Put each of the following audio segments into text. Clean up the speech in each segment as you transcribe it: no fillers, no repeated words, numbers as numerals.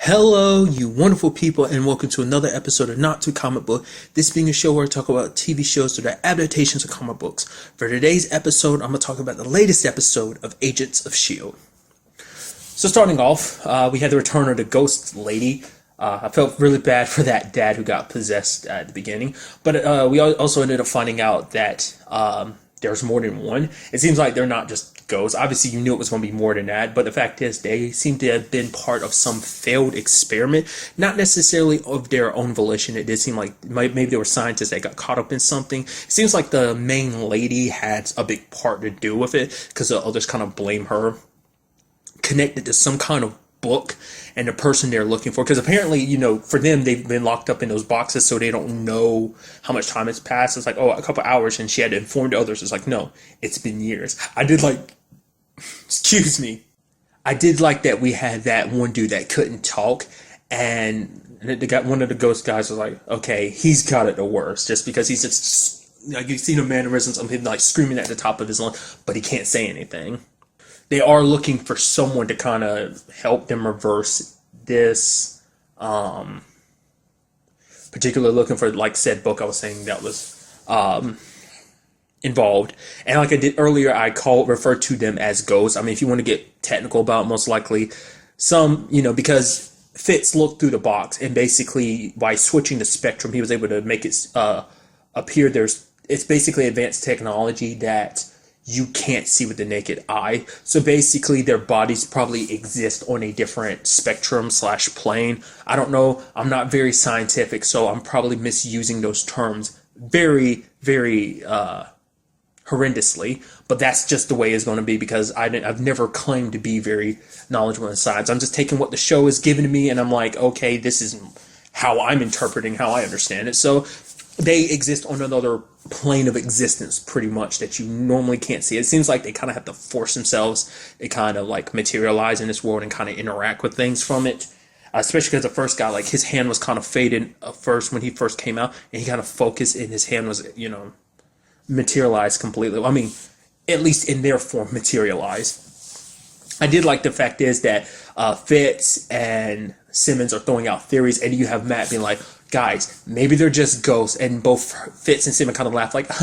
Hello, you wonderful people, and welcome to another episode of Not Too Comic Book. This being a show where I talk about TV shows that are adaptations of comic books. For today's episode, I'm going to talk about the latest episode of Agents of S.H.I.E.L.D. So starting off, we had the return of the ghost lady. I felt really bad for that dad who got possessed at the beginning, but we also ended up finding out that there's more than one. It seems like they're not just ghosts. Obviously, you knew it was going to be more than that, but the fact is they seem to have been part of some failed experiment, not necessarily of their own volition. It did seem like maybe there were scientists that got caught up in something. It seems like the main lady had a big part to do with it because the others kind of blame her, connected to some kind of book and the person they're looking for, because apparently, for them, they've been locked up in those boxes, so they don't know how much time has passed. It's like, oh, a couple hours, and she had to inform the others. It's like, no, it's been years. Excuse me, I did like that we had that one dude that couldn't talk, and one of the ghost guys was like, okay, he's got it the worst, just because he's just, like, you see the mannerisms of him, like, screaming at the top of his lungs, but he can't say anything. They are looking for someone to kind of help them reverse this, particularly looking for, like, said book I was saying that was involved. And like I did earlier, I referred to them as ghosts. I mean, if you want to get technical about it, most likely some, because Fitz looked through the box, and basically by switching the spectrum, he was able to make it appear it's basically advanced technology that you can't see with the naked eye. So basically their bodies probably exist on a different spectrum / plane. I don't know. I'm not very scientific, so I'm probably misusing those terms very, very horrendously. But that's just the way it's going to be, because I've never claimed to be very knowledgeable in science. I'm just taking what the show is giving to me, and I'm like, okay, this is how I'm interpreting, how I understand it. So they exist on another plane of existence, pretty much, that you normally can't see. It seems like they kind of have to force themselves to kind of like materialize in this world and kind of interact with things from it. Especially because the first guy, like, his hand was kind of faded first when he first came out, and he kind of focused, and his hand was, materialized completely. I mean, at least in their form, materialized. I did like the fact is that Fitz and Simmons are throwing out theories, and you have Matt being like, guys, maybe they're just ghosts, and both Fitz and Simmons kind of laugh like,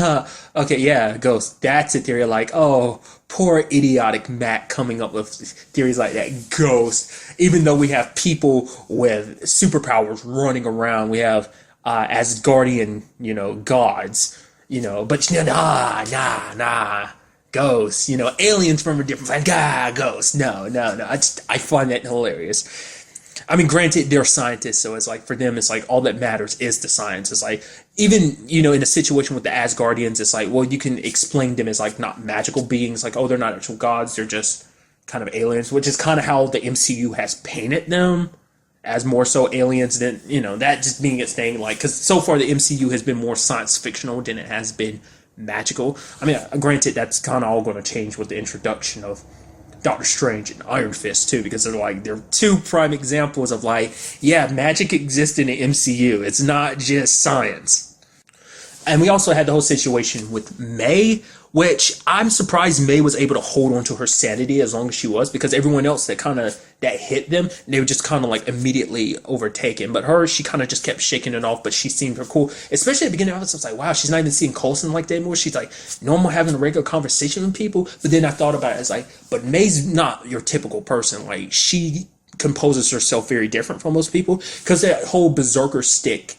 okay, yeah, ghosts. That's a theory. Like, oh, poor idiotic Matt coming up with theories like that. Ghosts. Even though we have people with superpowers running around, we have Asgardian, gods, but nah. Ghosts, aliens from a different planet. Ghosts. No. I find that hilarious. I mean, granted, they're scientists, so it's like, for them, it's like, all that matters is the science. It's like, even, in a situation with the Asgardians, it's like, well, you can explain them as, like, not magical beings. Like, oh, they're not actual gods. They're just kind of aliens, which is kind of how the MCU has painted them, as more so aliens than, that just being its thing. Like, because so far the MCU has been more science fictional than it has been magical. I mean, granted, that's kind of all going to change with the introduction of Doctor Strange and Iron Fist too, because they're two prime examples of, like, yeah, magic exists in the MCU. It's not just science. And we also had the whole situation with May, which I'm surprised May was able to hold on to her sanity as long as she was, because everyone else that hit them, they were just kind of like immediately overtaken. But her, she kind of just kept shaking it off, but she seemed cool. Especially at the beginning of it, I was like, wow, she's not even seeing Coulson like that anymore. She's like normal, having a regular conversation with people. But then I thought about it, it's like, but May's not your typical person. Like, she composes herself very different from most people, because that whole berserker stick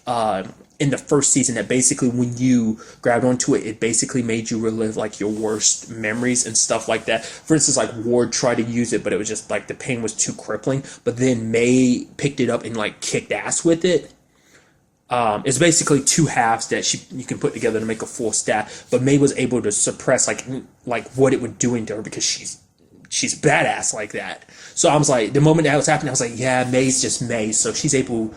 in the first season, that basically when you grabbed onto it, it basically made you relive, like, your worst memories and stuff like that. For instance, like, Ward tried to use it, but it was just like the pain was too crippling. But then May picked it up and, like, kicked ass with it. It's basically two halves that you can put together to make a full staff. But May was able to suppress like what it was doing to her, because she's badass like that. So I was like, the moment that was happening, I was like, yeah, May's just May, so she's able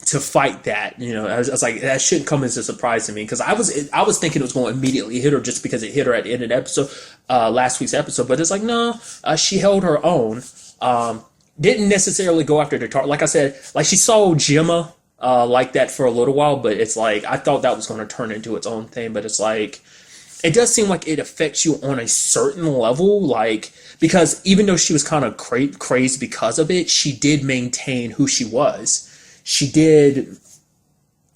to fight that. I was like, that shouldn't come as a surprise to me, because I was thinking it was going to immediately hit her, just because it hit her at the end of the episode, last week's episode. But it's like, no, she held her own. Didn't necessarily go after the target. Like I said, like, she saw Gemma like that for a little while, but it's like, I thought that was going to turn into its own thing. But it's like, it does seem like it affects you on a certain level, like because even though she was kind of crazed because of it, she did maintain who she was. She did,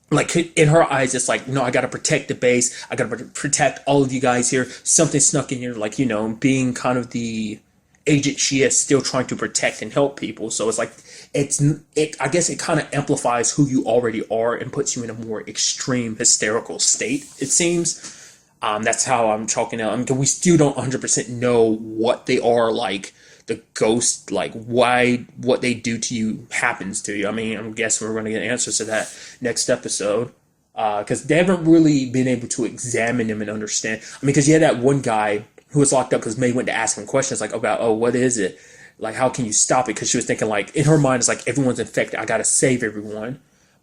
like, in her eyes, it's like, no, I gotta protect the base. I gotta protect all of you guys here. Something snuck in here, like, being kind of the agent she is, still trying to protect and help people. So it's like, I guess it kind of amplifies who you already are and puts you in a more extreme hysterical state, it seems. That's how I'm chalking out. I mean, we still don't 100% know what they are, like the ghost, like why what they do to you happens to you. I mean, I'm guessing we're going to get answers to that next episode, because they haven't really been able to examine them and understand. I mean, because you had that one guy who was locked up because May went to ask him questions like about, oh, what is it? Like, how can you stop it? Because she was thinking, like, in her mind, it's like, everyone's infected. I got to save everyone.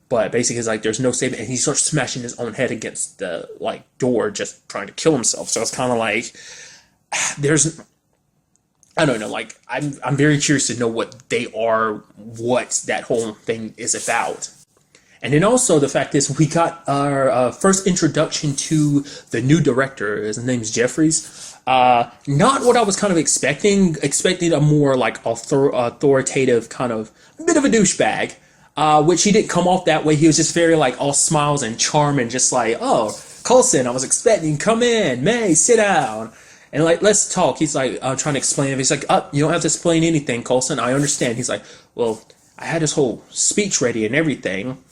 But basically, it's like, there's no saving. And he starts smashing his own head against the, like, door, just trying to kill himself. So it's kind of like, there's, I don't know, like, I'm very curious to know what they are, what that whole thing is about. And then also the fact is we got our first introduction to the new director. His name's Jeffries. Not what I was kind of expecting. Expecting a more like authoritative kind of bit of a douchebag, which he didn't come off that way. He was just very like all smiles and charm and just like, oh, Coulson, I was expecting, come in, May, sit down. And like, let's talk. He's like trying to explain it. He's like, you don't have to explain anything, Coulson. I understand. He's like, well, I had this whole speech ready and everything.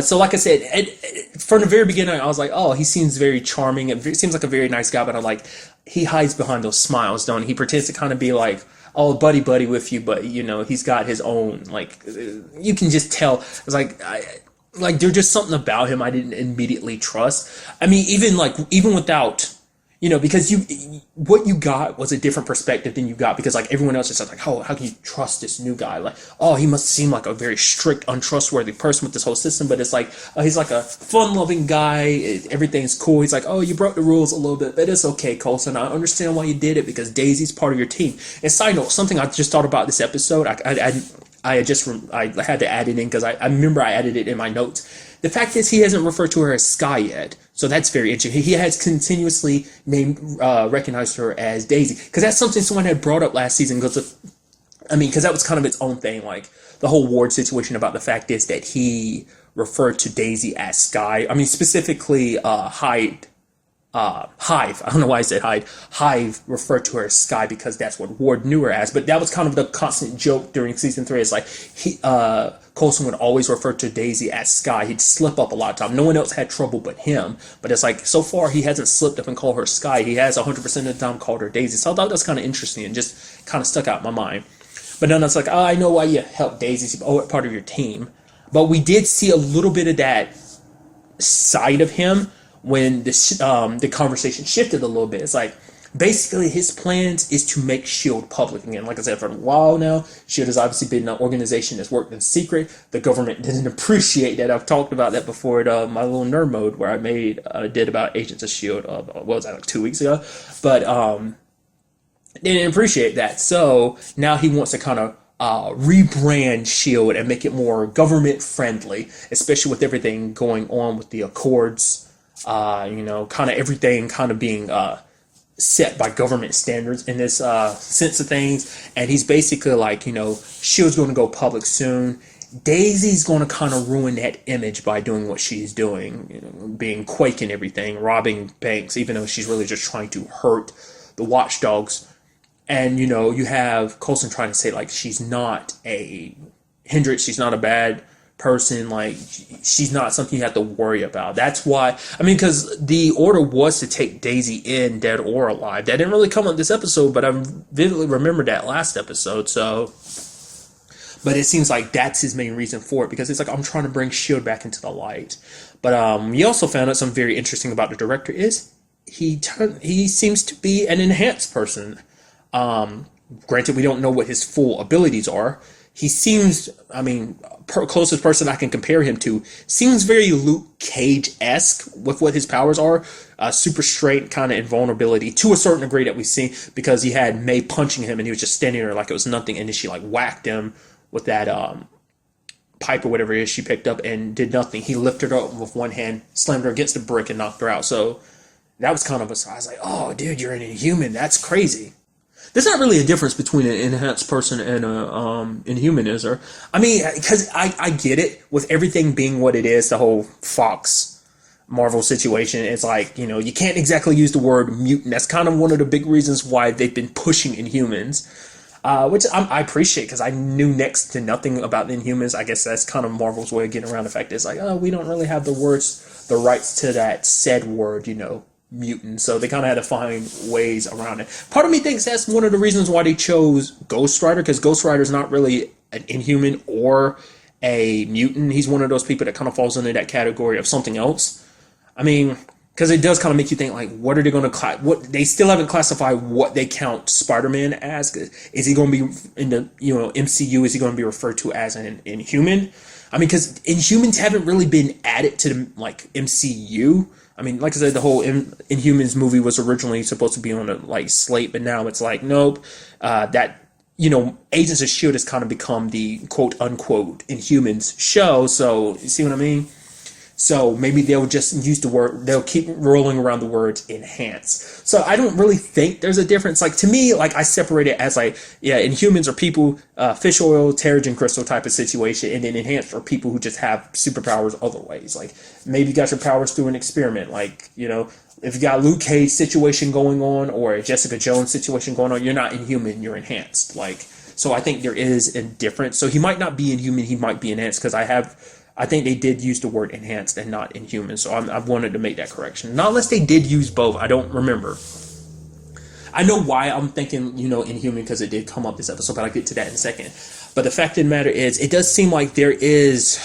So like I said, from the very beginning, I was like, oh, he seems very charming. It seems like a very nice guy, but I'm like, he hides behind those smiles, don't he? He pretends to kind of be like, oh, buddy with you, but he's got his own, like, you can just tell. It's like, like there's just something about him I didn't immediately trust. I mean, even without, because what you got was a different perspective than you got because like everyone else is like, oh, how can you trust this new guy? Like, oh, he must seem like a very strict, untrustworthy person with this whole system. But it's like, he's like a fun-loving guy. Everything's cool. He's like, oh, you broke the rules a little bit, but it's okay, Coulson. I understand why you did it because Daisy's part of your team. And side note, something I just thought about this episode. I had to add it in because I remember I added it in my notes. The fact is he hasn't referred to her as Sky yet, so that's very interesting. He has continuously recognized her as Daisy because that's something someone had brought up last season. Because that was kind of its own thing, like the whole Ward situation. About the fact is that he referred to Daisy as Sky. I mean, specifically Hive. I don't know why I said Hyde. Hive referred to her as Sky because that's what Ward knew her as. But that was kind of the constant joke during season 3. It's like Coulson would always refer to Daisy as Sky. He'd slip up a lot of time. No one else had trouble but him. But it's like so far he hasn't slipped up and called her Sky. He has 100% of the time called her Daisy. So I thought that was kind of interesting and just kind of stuck out in my mind. But then it's like, oh, I know why you helped Daisy. She's part of your team. But we did see a little bit of that side of him when the conversation shifted a little bit. It's like basically his plans is to make S.H.I.E.L.D. public again. Like I said, for a while now, S.H.I.E.L.D. has obviously been an organization that's worked in secret. The government didn't appreciate that. I've talked about that before at my little nerd mode where I did about Agents of S.H.I.E.L.D. What was that, like 2 weeks ago? But they didn't appreciate that. So now he wants to kind of rebrand S.H.I.E.L.D. and make it more government friendly, especially with everything going on with the Accords. Kind of everything kind of being set by government standards in this sense of things. And he's basically like, S.H.I.E.L.D's going to go public soon. Daisy's going to kind of ruin that image by doing what she's doing, being Quake and everything, robbing banks, even though she's really just trying to hurt the watchdogs. And, you have Coulson trying to say, like, she's not a hindrance, she's not a bad person, like she's not something you have to worry about. That's why, because the order was to take Daisy in, dead or alive. That didn't really come on this episode, but I vividly remember that last episode. So, but it seems like that's his main reason for it, because it's like, I'm trying to bring S.H.I.E.L.D. back into the light. But we also found out something very interesting about the director is he seems to be an enhanced person. Granted, we don't know what his full abilities are. He seems, closest person I can compare him to, seems very Luke Cage-esque with what his powers are. Super straight, kind of invulnerability to a certain degree that we've seen, because he had May punching him and he was just standing there like it was nothing, and then she like whacked him with that pipe or whatever it is she picked up and did nothing. He lifted her up with one hand, slammed her against the brick and knocked her out. So That was kind of a surprise. Like, oh, dude, you're an Inhuman. That's crazy. There's not really a difference between an enhanced person and a inhuman, is there? I mean, because I get it with everything being what it is, the whole Fox Marvel situation. It's like, you can't exactly use the word mutant. That's kind of one of the big reasons why they've been pushing Inhumans, which I appreciate because I knew next to nothing about the Inhumans. I guess that's kind of Marvel's way of getting around the fact that it's like, oh, we don't really have the rights to that said word, mutant. So they kind of had to find ways around it. Part of me thinks that's one of the reasons why they chose Ghost Rider, because Ghost Rider is not really an Inhuman or a mutant. He's one of those people that kind of falls into that category of something else. I mean, because it does kind of make you think, like, what are they going to what they still haven't classified what they count Spider-Man as. Is he going to be in the MCU? Is he going to be referred to as an Inhuman? I mean, because Inhumans haven't really been added to the MCU. I mean, like I said, the whole Inhumans movie was originally supposed to be on a slate, but now it's like, nope. Agents of S.H.I.E.L.D. has kind of become the quote unquote Inhumans show. So you see what I mean? So maybe they'll just use the word, they'll keep rolling around the words enhance. So I don't really think there's a difference. Like, to me, like, I separate it as Inhumans are people, fish oil, Terrigen crystal type of situation, and then enhanced are people who just have superpowers other ways. Like, maybe you got your powers through an experiment. Like, if you got a Luke Cage situation going on or a Jessica Jones situation going on, you're not Inhuman, you're enhanced. Like, so I think there is a difference. So he might not be Inhuman, he might be enhanced, because I think they did use the word enhanced and not inhuman, so I've wanted to make that correction. Not unless they did use both, I don't remember. I know why I'm thinking, inhuman, because it did come up this episode, but I'll get to that in a second. But the fact of the matter is, it does seem like there is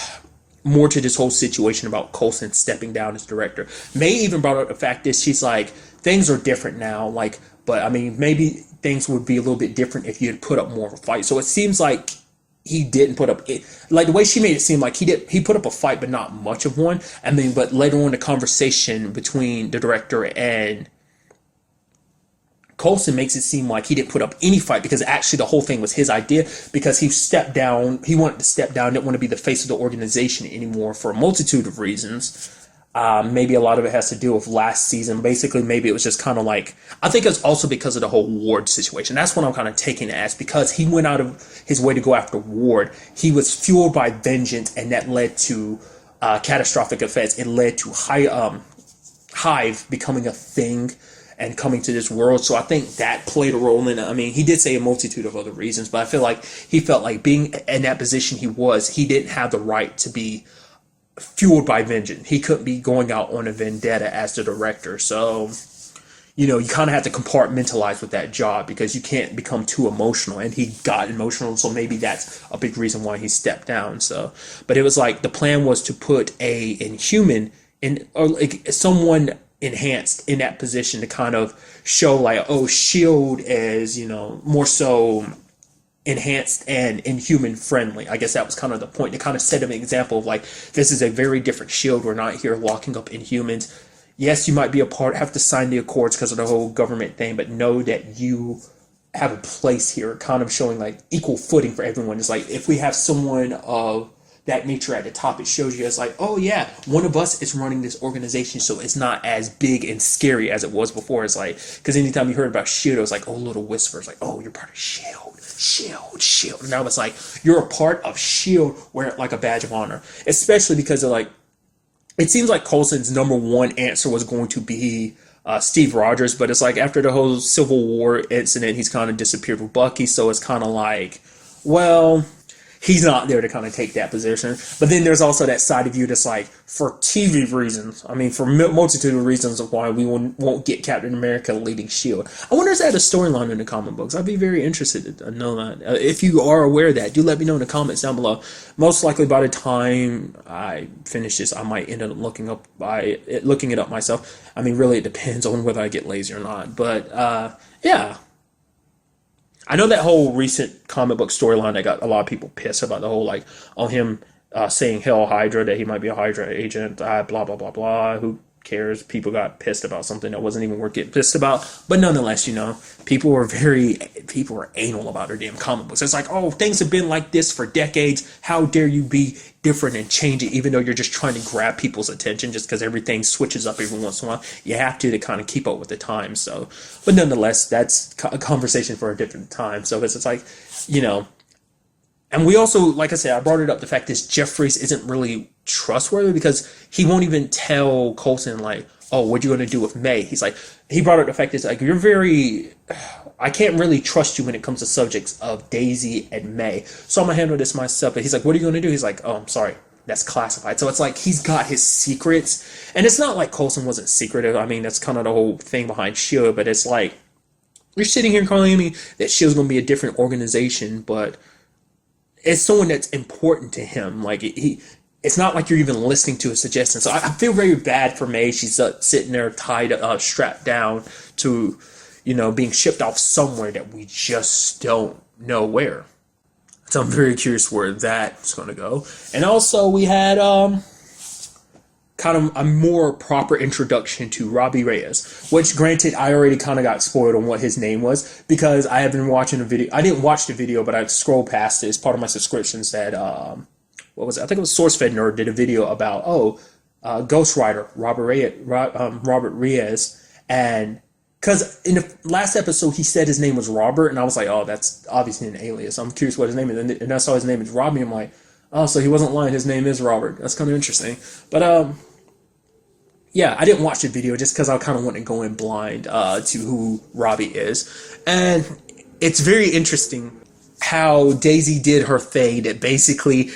more to this whole situation about Coulson stepping down as director. May even brought up the fact that she's like, things are different now, but I mean, maybe things would be a little bit different if you had put up more of a fight. So it seems like he didn't put up it, like the way she made it seem like he put up a fight but not much of one. I mean, but later on, the conversation between the director and Coulson makes it seem like he didn't put up any fight, because actually the whole thing was his idea, because he stepped down, he wanted to step down, didn't want to be the face of the organization anymore for a multitude of reasons. Maybe a lot of it has to do with last season. Basically, maybe it was just kind of like, I think it's also because of the whole Ward situation. That's what I'm kind of taking it as, because he went out of his way to go after Ward. He was fueled by vengeance, and that led to catastrophic effects. It led to Hive becoming a thing and coming to this world. So I think that played a role in it. I mean, he did say a multitude of other reasons, but I feel like he felt like being in that position he didn't have the right to be fueled by vengeance. He couldn't be going out on a vendetta as the director. So, you kind of have to compartmentalize with that job, because you can't become too emotional. And he got emotional, so maybe that's a big reason why he stepped down. So, but it was like the plan was to put a Inhuman in, or like someone enhanced in that position, to kind of show like, oh, S.H.I.E.L.D. is, more so enhanced and inhuman friendly. I guess that was kind of the point, to kind of set an example of like, this is a very different S.H.I.E.L.D. We're not here locking up Inhumans. Yes, you might be have to sign the accords because of the whole government thing, but know that you have a place here, kind of showing like equal footing for everyone. It's like, if we have someone of that nature at the top, it shows you as like, oh yeah, one of us is running this organization, so it's not as big and scary as it was before. It's like, because anytime you heard about S.H.I.E.L.D., it was like, oh, little whispers, like, oh, you're part of S.H.I.E.L.D. S.H.I.E.L.D. Now it's like, you're a part of S.H.I.E.L.D., wear it like a badge of honor. Especially because of like, it seems like Coulson's number one answer was going to be Steve Rogers, but it's like, after the whole Civil War incident, he's kind of disappeared with Bucky, so it's kind of like, well, he's not there to kind of take that position. But then there's also that side of you that's like, for TV reasons, I mean, for multitude of reasons of why we won't get Captain America leading S.H.I.E.L.D. I wonder if that a storyline in the comic books. I'd be very interested to know that. If you are aware of that, do let me know in the comments down below. Most likely by the time I finish this, I might end up looking it up myself. I mean, really, it depends on whether I get lazy or not. But, yeah. I know that whole recent comic book storyline that got a lot of people pissed about, the whole, like, on him saying Hell Hydra, that he might be a Hydra agent, blah, blah, blah, blah, who cares? People got pissed about something that wasn't even worth getting pissed about. But nonetheless, people were anal about their damn comic books. It's like, oh, things have been like this for decades. How dare you be different and change it, even though you're just trying to grab people's attention just because everything switches up every once in a while. You have to kind of keep up with the times. So, but nonetheless, that's a conversation for a different time. So it's like, and we also, like I said, I brought it up, the fact that Jeffries isn't really trustworthy because he won't even tell Coulson, like, oh, what are you going to do with May? He's like, he brought up the fact that, like, I can't really trust you when it comes to subjects of Daisy and May. So I'm going to handle this myself. But he's like, what are you going to do? He's like, oh, I'm sorry. That's classified. So it's like he's got his secrets. And it's not like Coulson wasn't secretive. I mean, that's kind of the whole thing behind S.H.I.E.L.D. But it's like, you're sitting here calling me that S.H.I.E.L.D.'s going to be a different organization, but it's someone that's important to him. Like, it's not like you're even listening to his suggestions. So I feel very bad for May. She's sitting there tied, strapped down to, being shipped off somewhere that we just don't know where. So I'm very curious where that's going to go. And also we had kind of a more proper introduction to Robbie Reyes, which, granted, I already kind of got spoiled on what his name was because I have been watching a video. I didn't watch the video, but I scrolled past it as part of my subscriptions that, what was it? I think it was SourceFed Nerd did a video about, Ghost Rider, Robert Reyes. And because in the last episode, he said his name was Robert, and I was like, oh, that's obviously an alias. I'm curious what his name is. And I saw his name is Robbie. I'm like, oh, so he wasn't lying. His name is Robert. That's kind of interesting. But, yeah, I didn't watch the video just because I kind of wanted to go in blind to who Robbie is. And it's very interesting how Daisy did her thing that basically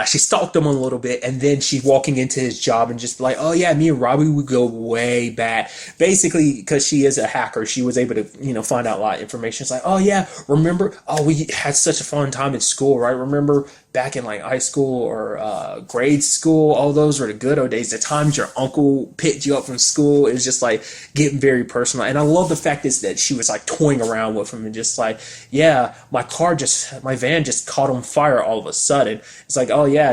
she stalked him a little bit, and then she's walking into his job and just like, oh yeah, me and Robbie would go way back. Basically, because she is a hacker, she was able to, find out a lot of information. It's like, oh yeah, remember? Oh, we had such a fun time in school, right? Remember back in like high school or grade school? All those were the good old days. The times your uncle picked you up from school. It was just like getting very personal. And I love the fact is that she was like toying around with him and just like, yeah, my van just caught on fire all of a sudden. It's like, oh yeah,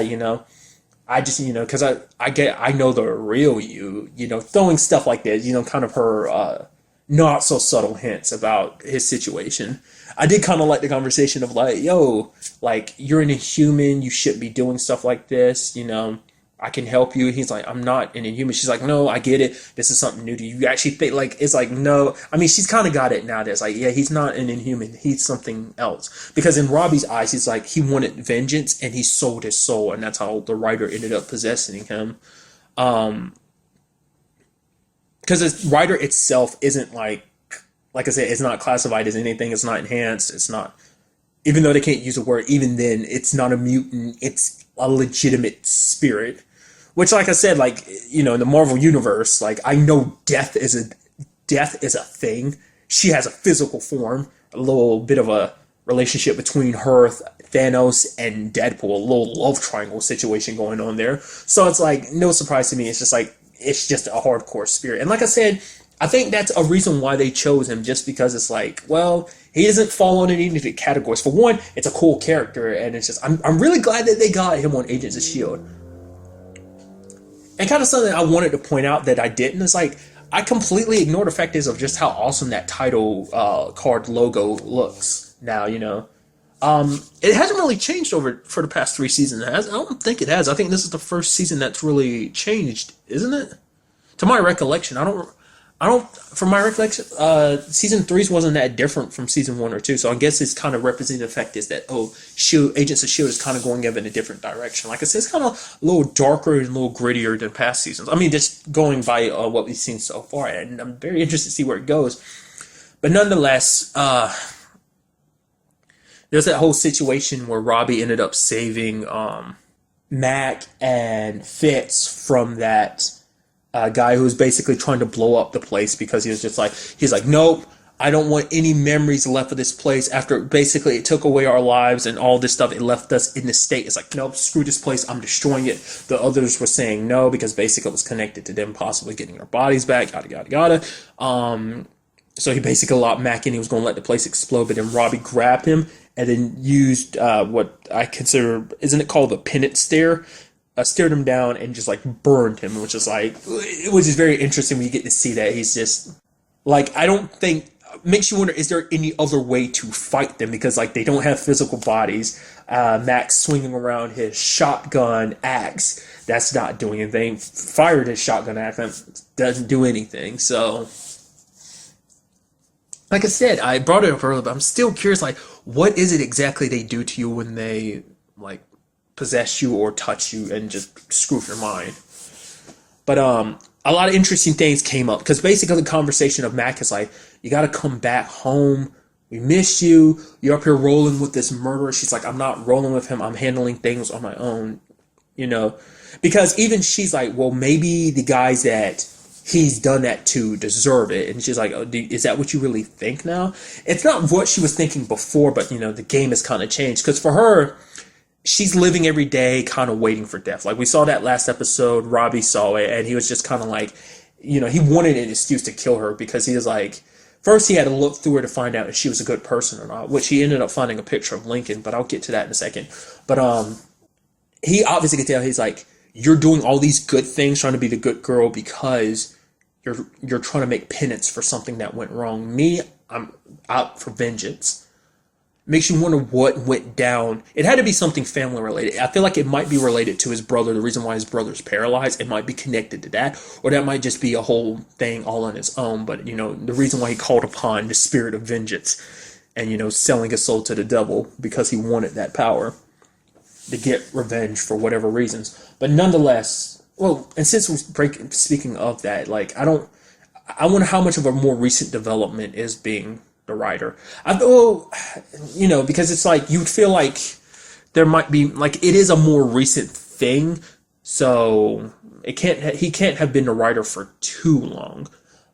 I just, because I know the real you, throwing stuff like that, kind of her not so subtle hints about his situation. I did kind of like the conversation of like, yo, like, you're an inhuman, you shouldn't be doing stuff like this, I can help you. He's like, I'm not an inhuman. She's like, no, I get it. This is something new to you. You actually think, like, it's like, no. I mean, she's kind of got it now. That's like, yeah, he's not an inhuman. He's something else. Because in Robbie's eyes, he's like, he wanted vengeance and he sold his soul. And that's how the writer ended up possessing him. Because the writer itself isn't like I said, it's not classified as anything. It's not enhanced. It's not, even though they can't use the word, even then, it's not a mutant. It's a legitimate spirit. Which, like I said, like, in the Marvel universe, like, I know death is a thing. She has a physical form, a little bit of a relationship between her, Thanos, and Deadpool, a little love triangle situation going on there. So it's like, no surprise to me. It's just like, it's just a hardcore spirit. And like I said, I think that's a reason why they chose him, just because it's like, well, he doesn't fall under any of the categories. For one, it's a cool character, and it's just, I'm really glad that they got him on Agents of S.H.I.E.L.D. And kind of something I wanted to point out that I didn't is like, I completely ignored the fact is of just how awesome that title card logo looks now, It hasn't really changed for the past 3 seasons. I don't think it has. I think this is the first season that's really changed, isn't it? To my recollection, from my recollection, season 3's wasn't that different from season 1 or 2. So I guess it's kind of representing the fact is that, Agents of S.H.I.E.L.D. is kind of going in a different direction. Like I said, it's kind of a little darker and a little grittier than past seasons. I mean, just going by what we've seen so far, and I'm very interested to see where it goes. But nonetheless, there's that whole situation where Robbie ended up saving Mac and Fitz from that guy who was basically trying to blow up the place because he's like, nope, I don't want any memories left of this place. After basically it took away our lives and all this stuff, it left us in this state. It's like, nope, screw this place, I'm destroying it. The others were saying no because basically it was connected to them possibly getting their bodies back, yada yada yada. So he basically locked Mac in. He was going to let the place explode, but then Robbie grabbed him and then used what I consider, isn't it called the penance stare? stared him down and just like burned him, which is like, it was just very interesting when you get to see that. He's just like, I don't think, makes you wonder, is there any other way to fight them? Because like they don't have physical bodies. Max swinging around his shotgun axe, that's not doing anything. Fired his shotgun axe, that doesn't do anything. So, like I said, I brought it up earlier, but I'm still curious, like, what is it exactly they do to you when they like possess you or touch you and just screw with your mind? But a lot of interesting things came up because basically the conversation of Mac is like, you got to come back home. We miss you. You're up here rolling with this murderer. She's like, I'm not rolling with him. I'm handling things on my own, you know, because even she's like, well, maybe the guys that he's done that to deserve it. And she's like, oh, is that what you really think now? It's not what she was thinking before, but you know, the game has kind of changed because for her, she's living every day kind of waiting for death. Like we saw that last episode, Robbie saw it and he was just kind of like, you know, he wanted an excuse to kill her because he was like, first he had to look through her to find out if she was a good person or not, which he ended up finding a picture of Lincoln, but I'll get to that in a second. But he obviously could tell, he's like, you're doing all these good things trying to be the good girl because you're trying to make penance for something that went wrong. Me, I'm out for vengeance. Makes you wonder what went down. It had to be something family related. I feel like it might be related to his brother. The reason why his brother's paralyzed, it might be connected to that. Or that might just be a whole thing all on its own. But, you know, the reason why he called upon the spirit of vengeance and, you know, selling his soul to the devil because he wanted that power to get revenge for whatever reasons. But nonetheless, well, and since we're speaking of that, like, I wonder how much of a more recent development is being the writer. You know, because it's like you'd feel like there might be like it is a more recent thing, so he can't have been the writer for too long.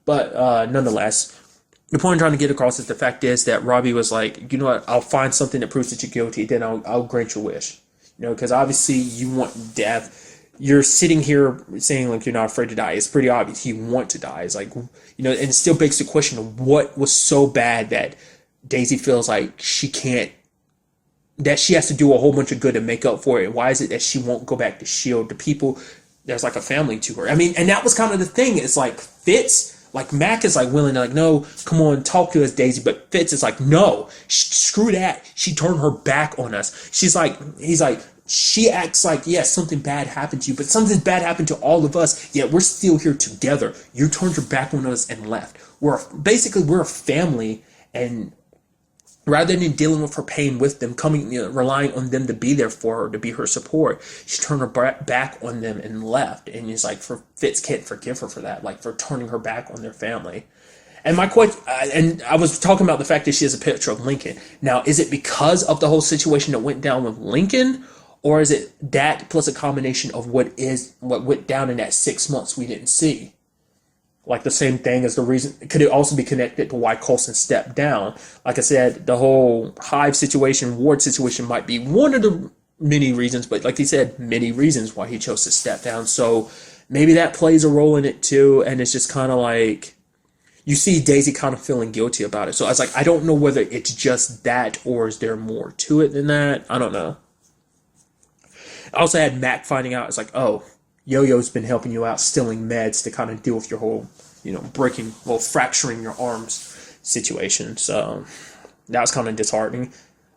But nonetheless, the point I'm trying to get across is the fact is that Robbie was like, you know what, I'll find something that proves that you're guilty, then I'll grant your wish. You know, because obviously you want death. You're sitting here saying like you're not afraid to die. It's pretty obvious you want to die. It's like, you know, and it still begs the question of what was so bad that Daisy feels like she can't, that she has to do a whole bunch of good to make up for it. And why is it that she won't go back to S.H.I.E.L.D? The people, there's like a family to her. I mean, and that was kind of the thing. It's like Fitz, like Mac is like willing to like, no, come on, talk to us, Daisy. But Fitz is like, no, screw that. She turned her back on us. He's like, she acts like, yes, something bad happened to you, but something bad happened to all of us, yet we're still here together. You turned your back on us and left. We're a family, and rather than dealing with her pain with them, relying on them to be there for her, to be her support, she turned her back on them and left. And it's like, Fitz can't forgive her for that, like for turning her back on their family. And my question, and I was talking about the fact that she has a picture of Lincoln. Now, is it because of the whole situation that went down with Lincoln? Or is it that plus a combination of what went down in that 6 months we didn't see? Like the same thing as the reason, could it also be connected to why Coulson stepped down? Like I said, the whole Hive situation, Ward situation might be one of the many reasons, but like he said, many reasons why he chose to step down. So maybe that plays a role in it too, and it's just kind of like, you see Daisy kind of feeling guilty about it. So I was like, I don't know whether it's just that or is there more to it than that? I don't know. I also had Mac finding out, it's like, oh, Yo-Yo's been helping you out, stealing meds to kind of deal with your whole, you know, fracturing your arms situation. So that was kind of disheartening.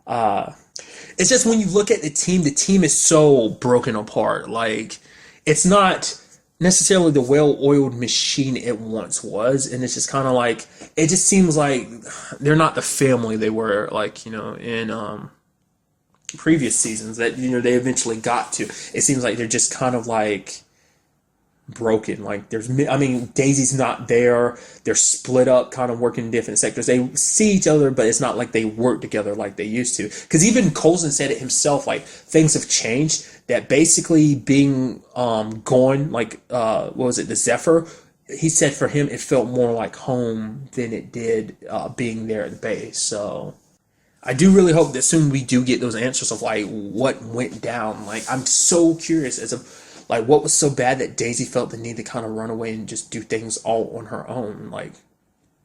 It's just when you look at the team is so broken apart. Like, it's not necessarily the well-oiled machine it once was. And it's just kind of like, it just seems like they're not the family they were, like, you know, in previous seasons that, you know, they eventually got to. It seems like they're just kind of like broken. Like Daisy's not there. They're split up, kind of working in different sectors. They see each other, but it's not like they work together like they used to. Because even Coulson said it himself, like, things have changed. That basically being gone, like, what was it, the Zephyr? He said for him it felt more like home than it did being there at the base. So I do really hope that soon we do get those answers of like what went down. Like, I'm so curious as of like what was so bad that Daisy felt the need to kind of run away and just do things all on her own. Like,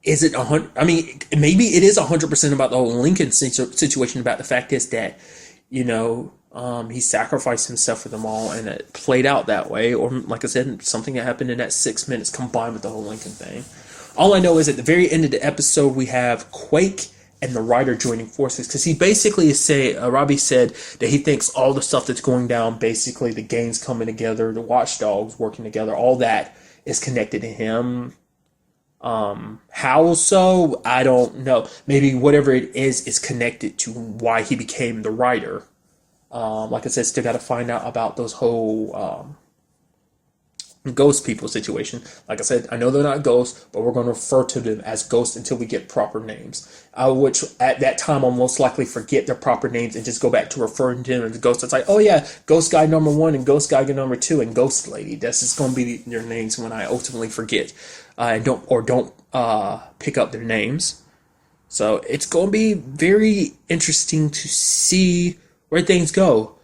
is it 100? I mean, maybe it is 100% about the whole Lincoln situation. About the fact is that, you know, He sacrificed himself for them all, and it played out that way. Or, like I said, something that happened in that 6 minutes combined with the whole Lincoln thing. All I know is at the very end of the episode, we have Quake and the writer joining forces, because he basically is saying, Robbie said that he thinks all the stuff that's going down, basically the gangs coming together, the watchdogs working together, all that is connected to him. How so? I don't know. Maybe whatever it is connected to why he became the writer. Like I said, still got to find out about those whole ghost people situation. Like I said, I know they're not ghosts, but we're going to refer to them as ghosts until we get proper names. Which at that time I'll most likely forget their proper names and just go back to referring to them as ghosts. It's like, oh yeah, Ghost Guy number 1 and Ghost Guy number 2 and Ghost Lady. That's just going to be their names when I ultimately forget and don't pick up their names. So it's going to be very interesting to see where things go.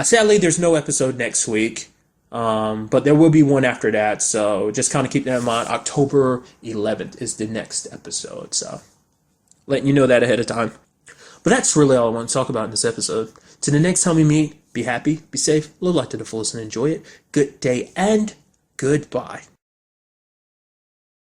Sadly, there's no episode next week. But there will be one after that, so just kind of keep that in mind. October 11th is the next episode, so letting you know that ahead of time. But that's really all I want to talk about in this episode. Till the next time we meet, be happy, be safe, live life to the fullest, and enjoy it. Good day and goodbye.